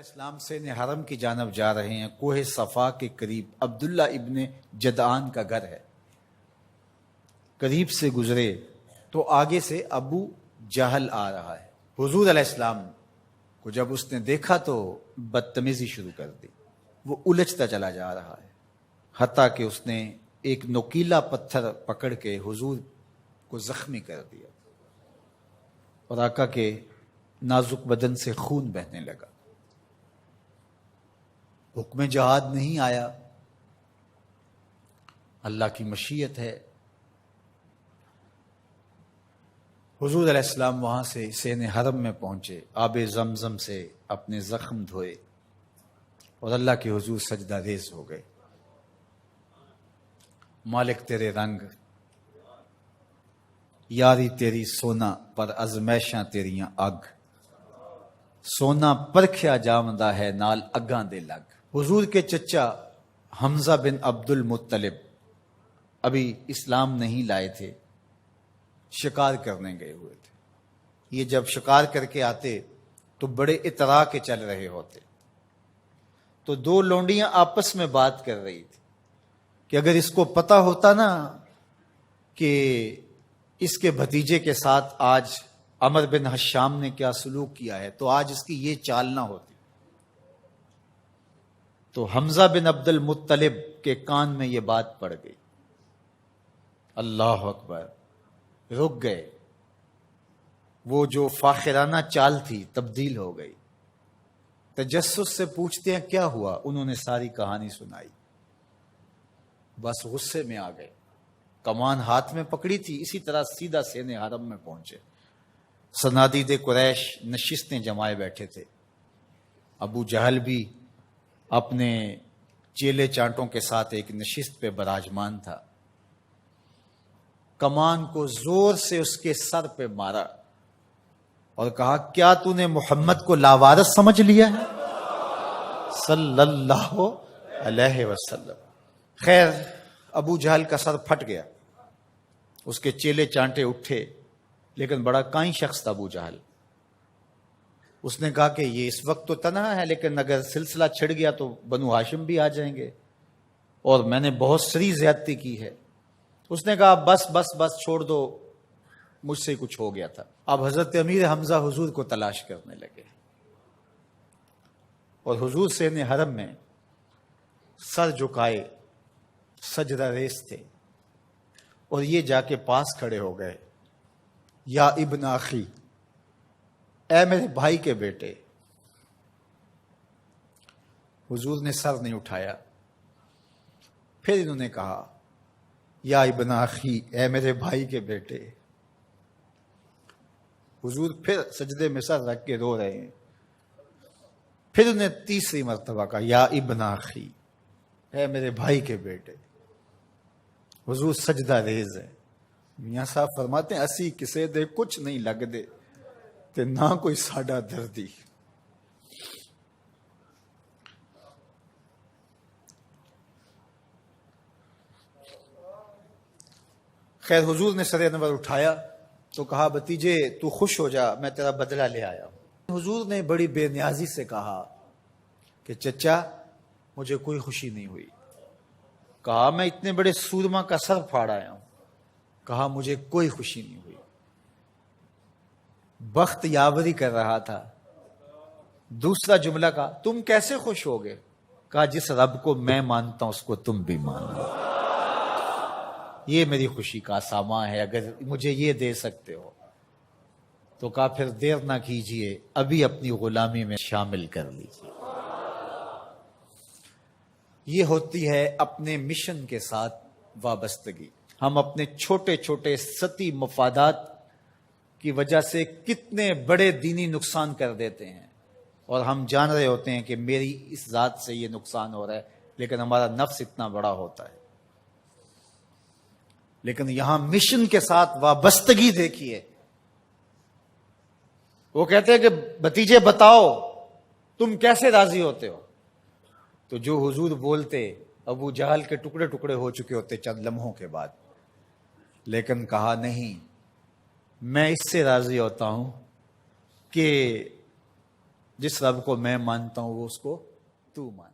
السلام سے حرم کی جانب جا رہے ہیں. کوہ صفا کے قریب عبداللہ ابن جدعان کا گھر ہے. قریب سے گزرے تو آگے سے ابو جہل آ رہا ہے. حضور علیہ السلام کو جب اس نے دیکھا تو بدتمیزی شروع کر دی. وہ الجھتا چلا جا رہا ہے حتیٰ کہ اس نے ایک نوکیلا پتھر پکڑ کے حضور کو زخمی کر دیا اور آقا کے نازک بدن سے خون بہنے لگا. حکم جہاد نہیں آیا، اللہ کی مشیت ہے. حضور علیہ السلام وہاں سے سین حرم میں پہنچے، آب زمزم سے اپنے زخم دھوئے اور اللہ کے حضور سجدہ ریز ہو گئے. مالک تیرے رنگ، یاری تیری سونا پر ازمیشاں تیریاں اگ، سونا پرکھیا جامدہ ہے نال اگاں دے لگ. حضور کے چچا حمزہ بن عبد المطلب ابھی اسلام نہیں لائے تھے، شکار کرنے گئے ہوئے تھے. یہ جب شکار کر کے آتے تو بڑے اطراء کے چل رہے ہوتے. تو دو لونڈیاں آپس میں بات کر رہی تھی کہ اگر اس کو پتا ہوتا نا کہ اس کے بھتیجے کے ساتھ آج عمر بن حشام نے کیا سلوک کیا ہے تو آج اس کی یہ چال نہ ہوتی. تو حمزہ بن عبد المطلب کے کان میں یہ بات پڑ گئی. اللہ اکبر، رک گئے. وہ جو فاخرانہ چال تھی تبدیل ہو گئی. تجسس سے پوچھتے ہیں کیا ہوا، انہوں نے ساری کہانی سنائی. بس غصے میں آ گئے، کمان ہاتھ میں پکڑی تھی، اسی طرح سیدھا سین حرم میں پہنچے. صنادید قریش نشستیں جمائے بیٹھے تھے. ابو جہل بھی اپنے چیلے چانٹوں کے ساتھ ایک نشست پہ براجمان تھا. کمان کو زور سے اس کے سر پہ مارا اور کہا کیا تو نے محمد کو لاوارث سمجھ لیا ہے صلی اللہ علیہ وسلم. خیر ابو جہل کا سر پھٹ گیا، اس کے چیلے چانٹے اٹھے، لیکن بڑا کائیں شخص تھا ابو جہل. اس نے کہا کہ یہ اس وقت تو تنہا ہے، لیکن اگر سلسلہ چھڑ گیا تو بنو ہاشم بھی آ جائیں گے اور میں نے بہت سری زیادتی کی ہے. اس نے کہا بس بس بس چھوڑ دو، مجھ سے کچھ ہو گیا تھا. اب حضرت امیر حمزہ حضور کو تلاش کرنے لگے اور حضور سین حرم میں سر جھکائے سجدہ ریز تھے اور یہ جا کے پاس کھڑے ہو گئے. یا ابن اخی، اے میرے بھائی کے بیٹے. حضور نے سر نہیں اٹھایا. پھر انہوں نے کہا یا ابن اخی، اے میرے بھائی کے بیٹے. حضور پھر سجدے میں سر رکھ کے رو رہے ہیں. پھر انہیں تیسری مرتبہ کہا یا ابن اخی، اے میرے بھائی کے بیٹے. حضور سجدہ ریز ہے. میاں صاحب فرماتے ہیں اسی کسے دے کچھ نہیں لگ دے تے نہ کوئی ساڈا دردی. خیر حضور نے سر انور اٹھایا تو کہا بھتیجے تو خوش ہو جا، میں تیرا بدلہ لے آیا ہوں. حضور نے بڑی بے نیازی سے کہا کہ چچا مجھے کوئی خوشی نہیں ہوئی. کہا میں اتنے بڑے سورما کا سر پھاڑ آیا ہوں. کہا مجھے کوئی خوشی نہیں ہوئی. بخت یاوری کر رہا تھا. دوسرا جملہ کہا تم کیسے خوش ہو گئے؟ کہا جس رب کو میں مانتا ہوں اس کو تم بھی مانو، یہ میری خوشی کا سامان ہے، اگر مجھے یہ دے سکتے ہو تو. کہا پھر دیر نہ کیجئے، ابھی اپنی غلامی میں شامل کر لیجئے. یہ ہوتی ہے اپنے مشن کے ساتھ وابستگی. ہم اپنے چھوٹے چھوٹے سطحی مفادات کی وجہ سے کتنے بڑے دینی نقصان کر دیتے ہیں اور ہم جان رہے ہوتے ہیں کہ میری اس ذات سے یہ نقصان ہو رہا ہے، لیکن ہمارا نفس اتنا بڑا ہوتا ہے. لیکن یہاں مشن کے ساتھ وابستگی دیکھیے. وہ کہتے ہیں کہ بھتیجے بتاؤ تم کیسے راضی ہوتے ہو؟ تو جو حضور بولتے ابو جہل کے ٹکڑے ٹکڑے ہو چکے ہوتے چند لمحوں کے بعد. لیکن کہا نہیں، میں اس سے راضی ہوتا ہوں کہ جس رب کو میں مانتا ہوں وہ اس کو تو مان.